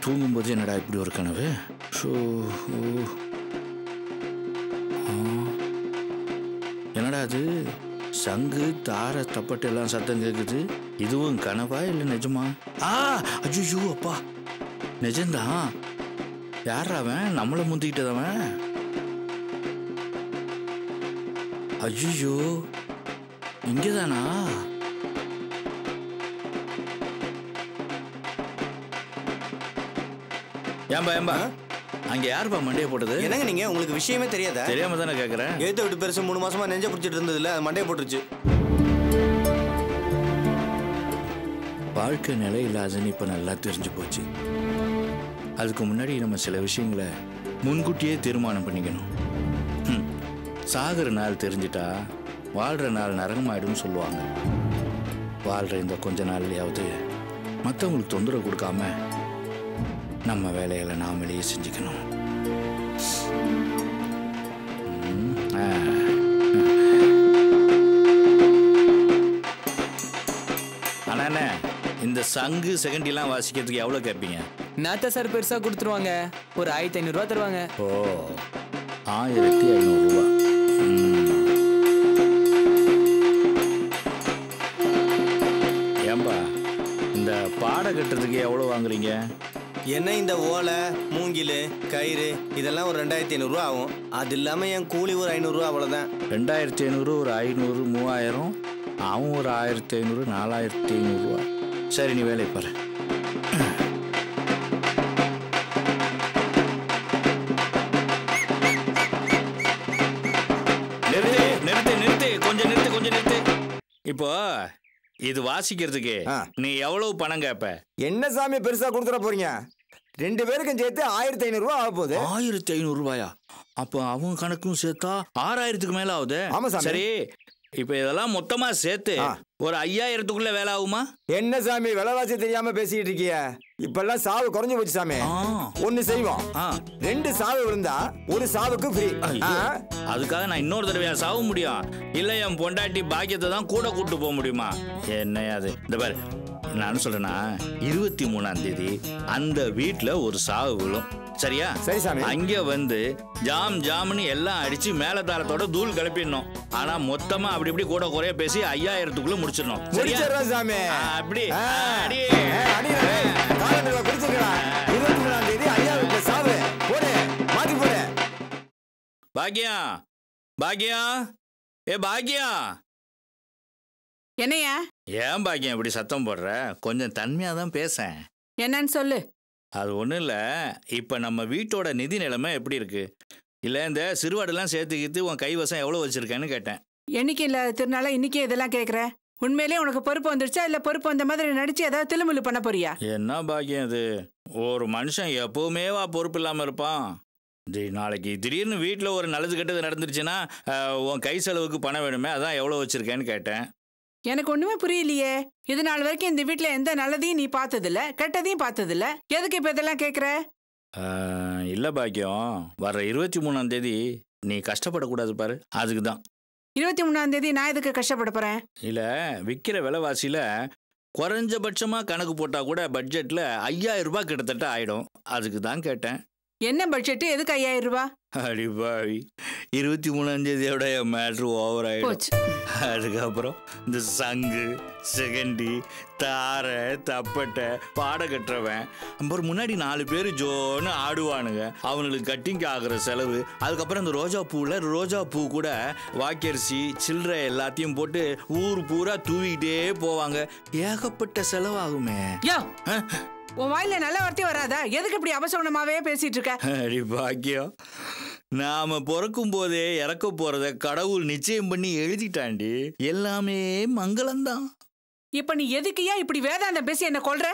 தூங்கும்போது என்னடா இப்படி ஒரு கனவு? ஷோ, என்னடா அது? சங்கு தார தப்பட்டு எல்லாம் சத்தம் கேட்குது. இதுவும் கனவா இல்லை நிஜமா? அஜிஜோ அப்பா, நிஜம்தான். யார் அவன்? நம்மளை முந்திக்கிட்டதவன். அஜிஜோ, இங்கேதானா? ஏம்பா அங்க யாருப்பா மண்டையை போட்டது? என்னங்க நீங்க, உங்களுக்கு விஷயமே தெரியாதா? தெரியாம தானே கேட்கறேன். எழுத்த விட்டு பெருசு 3 மாசமா நெஞ்ச பிடிச்சிட்டு இருந்ததுல அது மண்டையை போட்டுருச்சு. வாழ்க்கை நிலை இல்லாதுன்னு இப்ப நல்லா தெரிஞ்சு போச்சு. அதுக்கு முன்னாடி நம்ம சில விஷயங்களை முன்கூட்டியே தீர்மானம் பண்ணிக்கணும். சாகிற நாள் தெரிஞ்சிட்டா வாழ்ற நாள் நரகமாயிடும் சொல்லுவாங்க. வாழ்ற இந்த கொஞ்ச நாள்லயாவது மற்றவங்களுக்கு தொந்தரவு கொடுக்காம நம்ம வேலைகளை நாமளே செஞ்சுக்கணும். ஆனா இந்த சங்கு செகண்டிலாம் வாசிக்கிறதுக்கு எவ்வளோ கேட்பீங்க? நாத்த சார் பெருசா கொடுத்துருவாங்க. ஒரு 1500 ரூபா தருவாங்க. ஓ, 1500 ரூபா. ஏம்பா இந்த பாடம் கட்டுறதுக்கு எவ்வளோ வாங்குறீங்க? என்ன இந்த ஓலை, மூங்கில், கயிறு இதெல்லாம் ஒரு 2500 ரூபா ஆகும். அது இல்லாமல் என் கூலி ஒரு 500 ரூபா, அவ்வளோதான். 2500, ஒரு 500, 3000, அவன் ஒரு 1500, 4500 ரூபா. சரி, நீ வேலையை பாரு. கொஞ்சம் நிறுத்து. இப்போ இது வாசிக்கிறதுக்கு நீ எவ்வளவு பணம் கேப்ப? என்ன சாமி பெருசா கொடுத்துட போறீங்க? 2 பேருக்கும் சேர்த்து 1500 ரூபா ஆக போகுது. 1500 ரூபாயா? அப்போ அவங்க கணக்கும் சேர்த்தா 6000க்கு மேல ஆகுது. ஆமா சாமி. சரி, இப்ப இதெல்லாம் மொத்தமா சேர்த்து ஒரு 5000க்குள்ள வேலை ஆகுமா? என்ன சாமி விலைவாசி தெரியாம பேசிட்டு இருக்கீங்க? இப்பெல்லாம் சாவு குறைஞ்சு போச்சு சாமி. ஒண்ணு செய்வோம், 2 சாவு விழுந்தா ஒரு சாவுக்கு ஃப்ரீ. அதுக்காக நான் இன்னொரு தடவையா சாவு முடியும்? இல்ல என் பொண்டாட்டி பாக்கியத்தை தான் கூட கூட்டு போக முடியுமா? என்னையா அது? இந்த பாரு, நான் சொல்றேன்னா 23ஆம் தேதி அந்த வீட்டுல ஒரு சாவு விழும். சரியா? சரி சாமி. அங்க வந்து ஜாம்னு எல்லாம் அடிச்சு மேலதாளத்தோட தூள் கிளப்பிடணும். ஆனா மொத்தமா அப்படி இப்படி கூட குறைய பேசி 5000க்குள்ள முடிச்சிடணும். சரியா சாமி? அப்படி 23ஆம் தேதி 5000 சாவு போடு, மாத்தி போடு. பாக்கியம், ஏ பாக்கியம். என்னையா? ஏன் பாக்கியம் இப்படி சத்தம் போடுற? கொஞ்சம் தன்மையா தான் பேசேன். என்னன்னு சொல்லு. அது ஒன்றும் இல்லை. இப்போ நம்ம வீட்டோட நிதி நிலைமை எப்படி இருக்கு? இல்லை இந்த சிறுவாடெல்லாம் சேர்த்துக்கிட்டு உன் கைவசம் எவ்வளோ வச்சிருக்கேன்னு கேட்டேன். என்னைக்கு இல்லை திருநாள இன்னைக்கே இதெல்லாம் கேட்குற? உண்மையிலேயே உனக்கு பொறுப்பு வந்துருச்சா இல்லை பொறுப்பு வந்த மாதிரி நடிச்சு ஏதாவது திலுமுல்லு பண்ண போறியா? என்ன பாக்கியம் இது? ஒரு மனுஷன் எப்பவுமேவா பொறுப்பு இல்லாமல் இருப்பான்? நாளைக்கு திடீர்னு வீட்டில் ஒரு நல்லது கெட்டது நடந்துருச்சுன்னா உன் கை செலவுக்கு பணம் வேணுமே, அதான் எவ்வளோ வச்சிருக்கேன்னு கேட்டேன். எனக்கு ஒண்ணுமே புரியலையே. இது நாள் வரைக்கும் இந்த வீட்டுல எந்த நல்லதையும் நீ பார்த்ததில்ல, கெட்டதையும் பார்த்ததில்ல. எதுக்கு இப்ப இதெல்லாம் கேட்குற? இல்லை பாக்கியம், வர்ற 23ஆம் தேதி நீ கஷ்டப்படக்கூடாது பாரு, அதுக்கு தான். 23ஆம் தேதி நான் எதுக்கு கஷ்டப்பட போறேன்? இல்லை, விற்கிற விலைவாசியில் குறைஞ்சபட்சமாக கணக்கு போட்டால் கூட பட்ஜெட்டில் 5000 ரூபாய் கிட்டத்தட்ட ஆயிடும். அதுக்கு தான் கேட்டேன். என்ன பட்ஜெட்டு? எதுக்கு 5000 ரூபாய்? அடிப்பாவி, 23ஆம் தேதியோட என் மேட்ரு ஓவர் ஆயிடுச்சு. அதுக்கப்புறம் இந்த சங்கு செகண்டி தாரை தப்பட்டை பாட கட்டுறவன் அப்புறம் முன்னாடி 4 பேர் ஜோன்னு ஆடுவானுங்க. அவனுக்கு கட்டிங் ஆகிற செலவு, அதுக்கப்புறம் இந்த ரோஜா பூ கூட வாக்கரிசி சில்லறை எல்லாத்தையும் போட்டு ஊர் பூரா தூவிக்கிட்டே போவாங்க. ஏகப்பட்ட செலவாகுமே. உன் வாயில நல்ல வார்த்தை வராதா? எதுக்கு இப்படி அபசகுணமாவே பேசிட்டு இருக்க? அடி பாக்கியம், நாம பிறக்கும் போதே இறக்க போறத கடவுள் நிச்சயம் பண்ணி எழுதிட்டாண்டி. எல்லாமே மங்களம்தான். இப்ப நீ எதுக்குயா இப்படி வேதாந்தம் பேசி என்ன கொல்ற?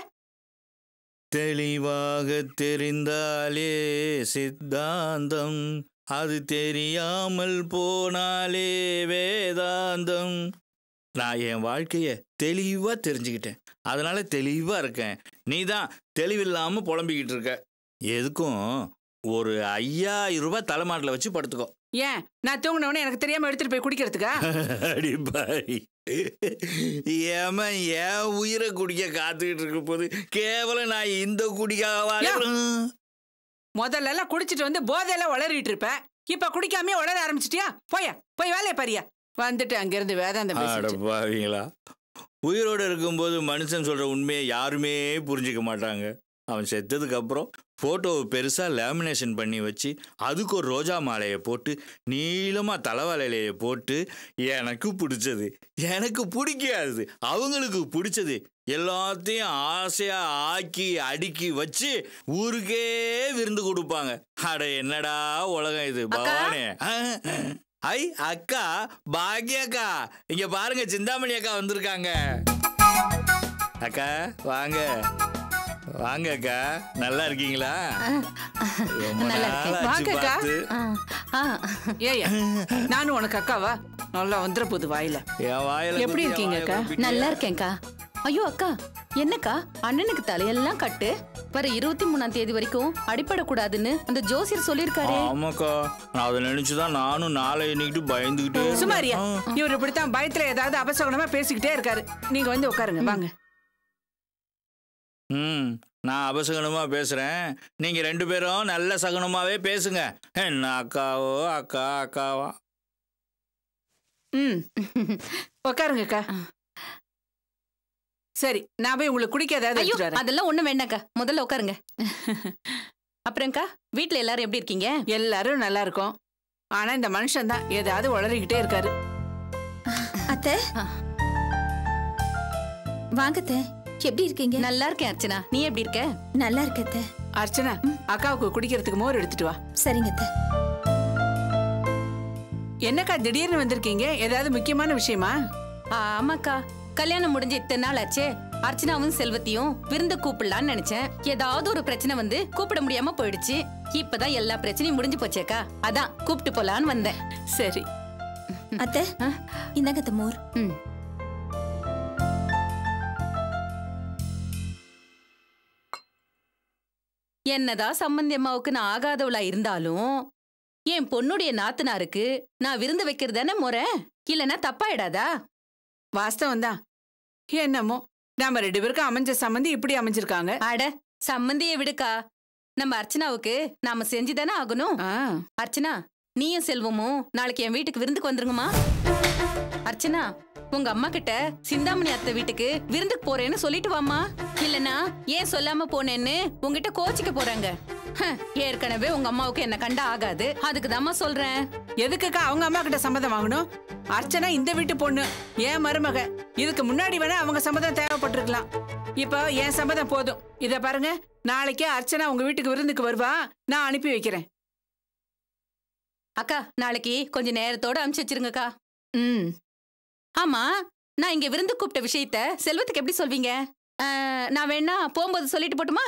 தெளிவாக தெரிந்தாலே சித்தாந்தம், அது தெரியாமல் போனாலே வேதாந்தம். நான் என் வாழ்க்கைய தெளிவா தெரிஞ்சுக்கிட்டேன், அதனால தெளிவா இருக்கேன். நீ தான் தெளிவில்லாம புலம்பிக்கிட்டு இருக்க. எதுக்கும் ஒரு 5000 ரூபாய் தலைமாட்டில் வச்சு படுத்துக்கோ. ஏன் நான் தூங்கினவனே எனக்கு தெரியாம எடுத்துட்டு போய் குடிக்கிறதுக்கா? அடி பாய், ஏமா ஏன் உயிரை குடிக்க காத்துக்கிட்டு இருக்க போது கேவலம் நான் இந்த குடிக்காக முதல்ல எல்லாம் குடிச்சிட்டு வந்து போதையில வளரிட்டு இருப்ப, இப்ப குடிக்காமே வளர ஆரம்பிச்சிட்டியா? போய் வேலையை பாரியா. வந்துட்டு அங்கிருந்து வேதாந்தம் பாவீங்களா? உயிரோடு இருக்கும்போது மனுஷன் சொல்ற உண்மையை யாருமே புரிஞ்சிக்க மாட்டாங்க. அவன் செத்ததுக்கு அப்புறம் போட்டோவை பெருசா லேமினேஷன் பண்ணி வச்சு அதுக்கு ஒரு ரோஜா மாலையை போட்டு நீளமா தலைவாலையிலையை போட்டு எனக்கு பிடிச்சது எனக்கு பிடிக்காது அவங்களுக்கு பிடிச்சது எல்லாத்தையும் ஆசையா ஆக்கி அடுக்கி வச்சு ஊருக்கே விருந்து கொடுப்பாங்க. அட என்னடா உலகம் இது பவானே. ஐ அக்கா பாக்யக்கா, இங்க பாருங்க சிந்தாமணி அக்கா வந்திருக்காங்க. அக்கா வாங்க வாங்க அக்கா, நல்லா இருக்கீங்களா? நானும் உனக்கு அக்காவா? நல்லா வந்துற போது வாயில. எப்படி இருக்கீங்க அக்கா? நல்லா இருக்கேன்க்கா. ஐயோ அக்கா, என்னக்கா அண்ணனுக்கு தலையெல்லாம் கட்டு, வர 23ஆம் தேதி வரைக்கும் அடிப்படக்கூடாதுன்னு அந்த ஜோசியர் சொல்லிருக்காரு. ஆமாக்கா, நான் அதை நினைச்சுதான் நானும் நாளை இன்னைக்கு பயந்துகிட்டே. சுமாரியா, இவர் இப்படித்தான் பயத்துல ஏதாவது அபசகுணமா பேசிக்கிட்டே இருக்காரு. நீங்க வந்து உட்காருங்க வாங்க. நான் அபசகனமா பேசுறேன், நீங்க 2 பேரும் நல்ல சகுனமாவே பேசுங்க. என்ன அக்காவோ அக்கா அக்காவா? உட்காருங்க அக்கா. சரி, நான் போய் உங்களுக்கு குடிக்க ஏதாவது. அதெல்லாம் ஒண்ணும் வேண்டாக்கா, முதல்ல உட்காருங்க. அப்புறம்க்கா, வீட்டுல எல்லாரும் எப்படி இருக்கீங்க? எல்லாரும் நல்லா இருக்கோம். ஆனா இந்த மனுஷன் தான் ஏதாவது வளரிக்கிட்டே இருக்காரு. அத்தை வாங்கத்தே, எப்படி இருக்கீங்க? நல்லா இருக்கேன் அர்ச்சனா, நீ எப்படி இருக்க? நல்லா இருக்கே. அர்ச்சனா, அக்காவுக்கு குடிக்கிறதுக்கு மோர் எடுத்துட்டு வா. சரிங்க. என்னக்கா திடீர்னு வந்திருக்கீங்க? ஏதாவது முக்கியமான விஷயமா? ஆமாக்கா, கல்யாணம் முடிஞ்சு இத்தனை நாள் ஆச்சே. அர்ச்சனாவும் செல்வத்தையும் விருந்து கூப்பிடலான்னு நினைச்சேன். ஏதாவது ஒரு பிரச்சனை வந்து கூப்பிட முடியாம போயிடுச்சு. இப்பதான் எல்லா பிரச்சனையும் முடிஞ்சு போச்சேக்கா, அதான் கூப்பிட்டு போலான்னு வந்தேன். சரி அத்தை, இந்தாங்க மோர். என்னதான் சம்பந்தி அம்மாவுக்கு நான் ஆகாதவளா இருந்தாலும் என் பொண்ணுடைய நாத்தனாருக்கு நான் விருந்து வைக்கிறது தானே முறை, இல்லன்னா தப்பாயிடாதா? வாஸ்தவம் தான். என்னமோ நாம 2 பேருக்கும் அமைஞ்ச சம்பந்தி இப்படி அமைஞ்சிருக்காங்க. அட சம்பந்தியை விடுக்கா, நம்ம அர்ச்சனாவுக்கு நாம செஞ்சுதானே ஆகணும். அர்ச்சனா, நீயும் செல்வமும் நாளைக்கு என் வீட்டுக்கு விருந்துக்கு வந்துருங்கம்மா. அர்ச்சனா, உங்க அம்மா கிட்ட சிந்தாமணி அத்தை வீட்டுக்கு விருந்துக்கு போறேன்னு சொல்லிட்டு வாமா, இல்லனா ஏன் சொல்லாம போனேன்னு உங்ககிட்ட கோச்சிக்க போறாங்க. ஏற்கனவே உங்க அம்மாவுக்கு என்ன கண்டா ஆகாது, அதுக்கு தாம்மா சொல்றேன். எதுக்குக்கா அவங்க அம்மா கிட்ட சம்மதம் வாங்கணும்? அர்ச்சனா இந்த வீட்டு பொண்ணு, ஏன் மருமக. இதுக்கு முன்னாடி வேணா அவங்க சம்மதம் தேவைப்பட்டிருக்கலாம். இப்போ என் சம்மதம் போதும். இத பாருங்க, நாளைக்கே அர்ச்சனா உங்க வீட்டுக்கு விருந்துக்கு வருவா, நான் அனுப்பி வைக்கிறேன். அக்கா, நாளைக்கு கொஞ்சம் நேரத்தோட அனுப்பிச்சு வச்சிருங்கக்கா. ஆமா, நான் இங்க விருந்து கூப்பிட்ட விஷயத்த செல்வத்துக்கு எப்படி சொல்வீங்க? நான் வேணா போகும்போது சொல்லிட்டு போட்டுமா?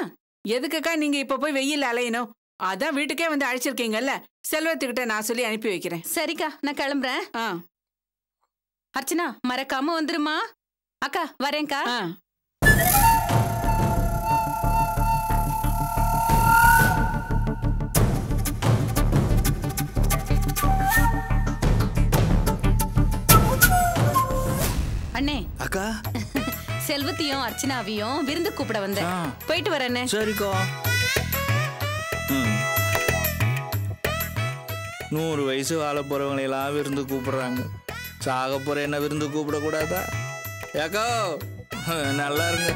எதுக்குக்கா நீங்க இப்ப போய் வெயில் அலையணும்? அதான் வீட்டுக்கே வந்து அழைச்சிருக்கீங்கல்ல, செல்வத்துக்கிட்ட நான் சொல்லி அனுப்பி வைக்கிறேன். சரிக்கா, நான் கிளம்புறேன். அர்ச்சனா, மறக்காம வந்துருமா. அக்கா வரேன்க்கா. அண்ணே. அக்கா, செல்வத்தையும் அர்ச்சனாவையும் விருந்து கூப்பிட வந்தேன். போயிட்டு வரேனே. சரிக்கா. 100 வயசு வாழ போறவங்களை எல்லாம் விருந்து கூப்பிடுறாங்க, சாக போற என்ன விருந்து கூப்பிட கூடாதா? ஏக்கோ நல்லா இருங்க.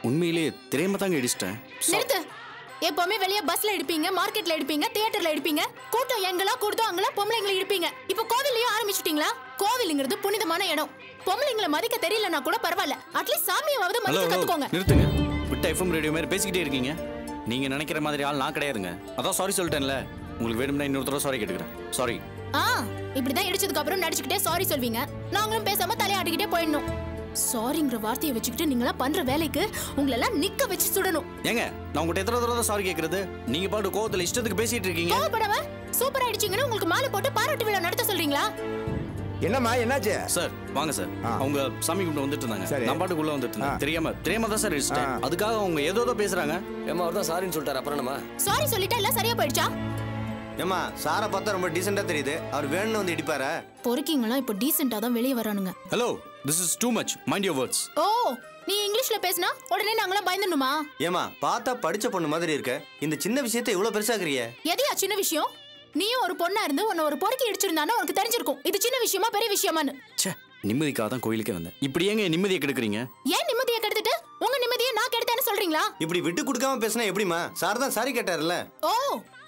உண்மையிலே தெரியாம தாங்க இடிச்சிட்டேன். நிறுத்து. எப்பவுமே வெளியே பஸ்ல எடுப்பீங்க, மார்க்கெட்ல எடுப்பீங்க, தியேட்டர்ல எடுப்பீங்க. கூட்டம் எங்கெல்லாம் கூடுதோ அங்கெல்லாம் பொம்பளைங்களை எடுப்பீங்க. இப்போ கோவிலையும் ஆரம்பிச்சிட்டீங்களா? கோவிலுங்கிறது புனிதமான இடம். பொம்பளைங்களை மதிக்க தெரியலனா கூட பரவாயில்ல, அட்லீஸ்ட் சாமியாவது மதிக்க கத்துக்கோங்க. நிறுத்துங்க. விட்ட எஃப்எம் ரேடியோ மாதிரி பேசிக்கிட்டே இருக்கீங்க. நீங்க நினைக்கிற மாதிரி ஆள் நான் கிடையாதுங்க. அதான் சாரி சொல்லிட்டேன்ல. உங்களுக்கு வேணும்னா இன்னொரு தடவை சாரி கேட்டுக்கிறேன். சாரி. இப்படிதான் இடிச்சதுக்கு அப்புறம் நடிச்சுக்கிட்டே சாரி சொல்வீங்க, நாங்களும் பேசாம தலையாடிக்கிட்டே போயிடணும். சாரிங்கிற வார்த்தையை வச்சுக்கிட்டு நீங்களா பண்ற வேலைக்கு உங்களெல்லாம் நிக்க வச்சு சுடணும். ஏங்க நான் உங்ககிட்ட எத்தனை தடவை சாரி கேட்கறது? நீங்க பாட்டு கோவத்துல இஷ்டத்துக்கு பேசிட்டு இருக்கீங்க. கோவப்படாம சூப்பரா அடிச்சீங்கன்னு உங்களுக்கு மாலை போட்டு பாராட்டு விழா நடத்த சொல்றீங்களா? என்னம்மா என்னாச்சு? சார் வாங்க சார். அவங்க சாமி கும்பிட்டு வந்துட்டு இருந்தாங்க. நான் பாட்டுக்கு உள்ள வந்துட்டு இருந்தேன். தெரியாம தான் சார் அடிச்சிட்டேன். அதுக்காக அவங்க ஏதோ பேசுறாங்க. ஏமா அவர் தான் சாரின்னு சொல்லிட்டாரு. அப்புறம் நம்ம சாரி சொல்லிட்டா எல்லாம் சரியா போயிடுச்சா? ஏமா சாரை பார்த்தா ரொம்ப டீசெண்டா தெரியுது. அவர் வேணும்னு வந்து இடிப்பாரா? பொறுக்கீங்களா இப்போ டீசெண்டா தான் வெளிய வரானுங்க. Hello, this is too much. Mind your words. ஓ, நீ இங்கிலீஷ்ல பேசினா உடனே நாங்களாம் பயந்துடணுமா? ஏமா பார்த்தா படிச்ச பொண்ணு மாதிரி இருக்க, இந்த சின்ன விஷயத்தை இவ்வளவு பெருசாக்குறியே? எதையா சின்ன விஷயம்? நீயும் ஒரு பொண்ணா இருந்து உன்னை ஒரு பொறுக்கி இடிச்சிருந்தானே உனக்கு தெரிஞ்சிருக்கும் இது சின்ன விஷயமா பெரிய விஷயமான்னு. ச்சே, நிம்மதிக்காக தான் கோயிலுக்கே வந்தேன். இப்படி ஏங்க நிம்மதியை கெடுக்குறீங்க? ஏன் நிம்மதியை கெடுத்துட்டு உங்க நிம்மதியை நான் கெடுத்தேன்னு சொல்றீங்களா? இப்படி விட்டு கொடுக்காம பேசினா எப்படிமா? சார் தான் சாரி கேட்டாருல்ல. ஓ,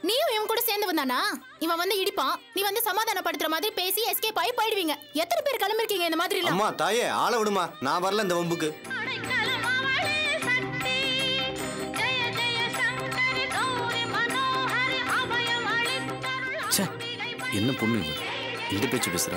நீயும் இவன் கூட சேர்ந்து வந்தானா? இவன் வந்து இடிப்பான், நீ வந்து சமாதானப்படுத்துற மாதிரி பேசி எஸ்கேப் ஆகி போயிடுவீங்க. எத்தனை பேர் கிளம்பிருக்கீங்க இந்த மாதிரி? அம்மா தாயே ஆள விடுமா, நான் வரல இந்த வம்புக்கு. என்ன பொண்ணு இது? இந்த பேச்சு பேசுற?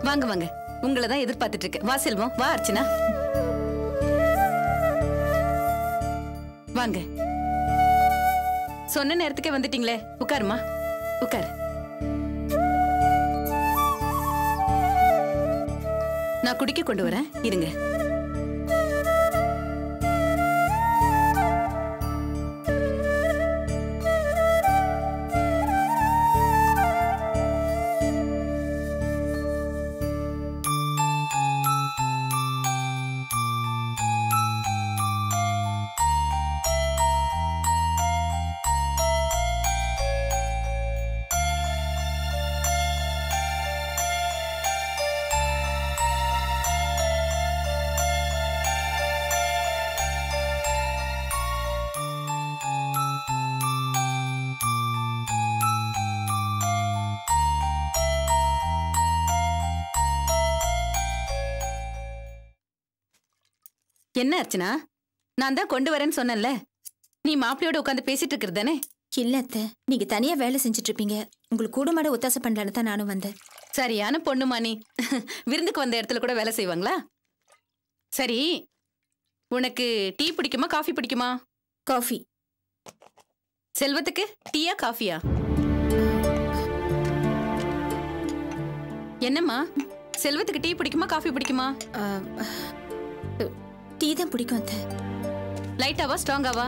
வாங்க வாங்க, உங்களை தான் எதிர்பார்த்துட்டு இருக்கு. வா செல்வம், வா அர்ச்சனா, வாங்க. சொன்ன நேரத்துக்கே வந்துட்டீங்களே, உட்காருமா, உட்காரு. நான் குடிக்க கொண்டு வரேன், இருங்க. என்ன அர்ச்சனா, நான் தான் கொண்டு வரேன்னு சொன்னேன்ல, நீ மாப்பிள்ளையோட உட்காந்து பேசிட்டு இருக்கிறது தானே? இல்ல அத்தை, நீங்க தனியா வேலை செஞ்சுட்டு இருப்பீங்க, உங்களுக்கு கூட மாட ஒத்தாசை பண்ணலான்னு தான் நானும் வந்தேன். சரியான பொண்ணுமா நீ. விருந்துக்கு வந்த இடத்துல கூட வேலை செய்வாங்களா? சரி, உனக்கு டீ பிடிக்குமா காஃபி பிடிக்குமா? காஃபி. செல்வத்துக்கு டீயா காஃபியா? என்னம்மா, செல்வத்துக்கு டீ பிடிக்குமா காஃபி பிடிக்குமா? டீ தான் பிடிக்கும் அத்தை. லைட்டாவா ஸ்ட்ராங்காவா?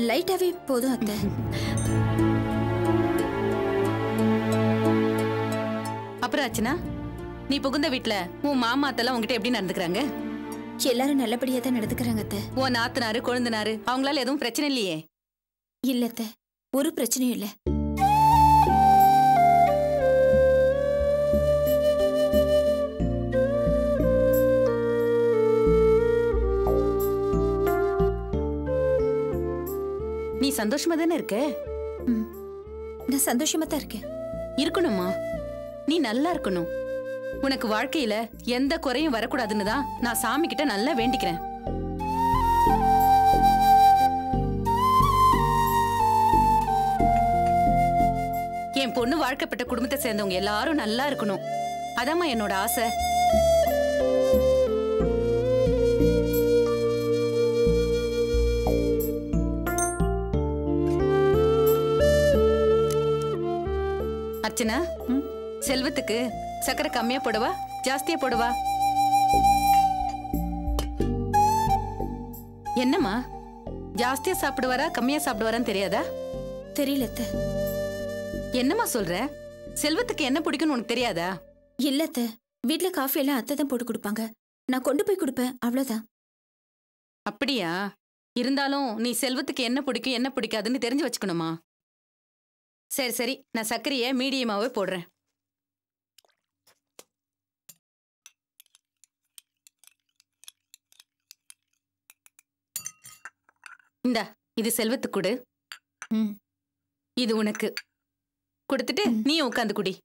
லைட்டாவே போதும் அத்தை. அப்புறம் அர்ச்சனா, நீ புகுந்த வீட்டுல உன் மாமா அத்தெல்லாம் உங்ககிட்ட எப்படி நடந்துக்கிறாங்க? எல்லாரும் நல்லபடியா தான் நடந்துக்கிறாங்க அத்தை. உன் நாத்தனாரு கொழுந்தனாரு அவங்களால எதுவும் பிரச்சனை இல்லையே? இல்ல அத்தை, ஒரு பிரச்சனையும் இல்ல. நீ சந்தோஷமா தானே இருக்க? நான் சந்தோஷமா தான் இருக்கேன். இருக்கணுமா, நீ நல்லா இருக்கணும். உனக்கு வாழ்க்கையில எந்த குறையும் வரக்கூடாதுன்னு தான் நான் சாமி கிட்ட நல்லா வேண்டிக்கிறேன். என் பொண்ணு வாழ்க்கைப்பட்ட குடும்பத்தை சேர்ந்தவங்க எல்லாரும் நல்லா இருக்கணும். அதாம்மா என்னோட ஆசை. அர்ச்சனா செல்வத்துக்கு சக்கரை கம்மியா போடுவா ஜாஸ்தியா போடுவா? என்னம்மா ஜாஸ்தியா சாப்பிடுவாரா கம்மியா சாப்பிடுவாரான்னு தெரியாதா? தெரியல. என்னம்மா சொல்ற? செல்வத்துக்கு என்ன பிடிக்கும்னு உனக்கு தெரியாதா? இல்ல வீட்ல காஃபி எல்லாம் அத்தை தான் போட்டு கொடுப்பாங்க. நான் கொண்டு போய் கொடுப்பேன், அவ்வளவுதான். அப்படியா? இருந்தாலும் நீ செல்வத்துக்கு என்ன பிடிக்கும் என்ன பிடிக்காதுன்னு தெரிஞ்சு வச்சுக்கணுமா? சரி சரி, நான் சர்க்கரையை மீடியமாவே போடுறேன். இந்தா, இது செல்வத்துக்கு கொடு. இது உனக்கு கொடுத்துட்டு நீ உட்காந்து குடி.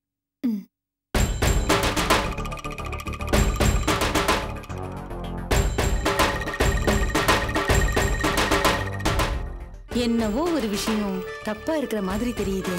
என்னவோ ஒரு விஷயம் தப்பா இருக்கிற மாதிரி தெரியுது.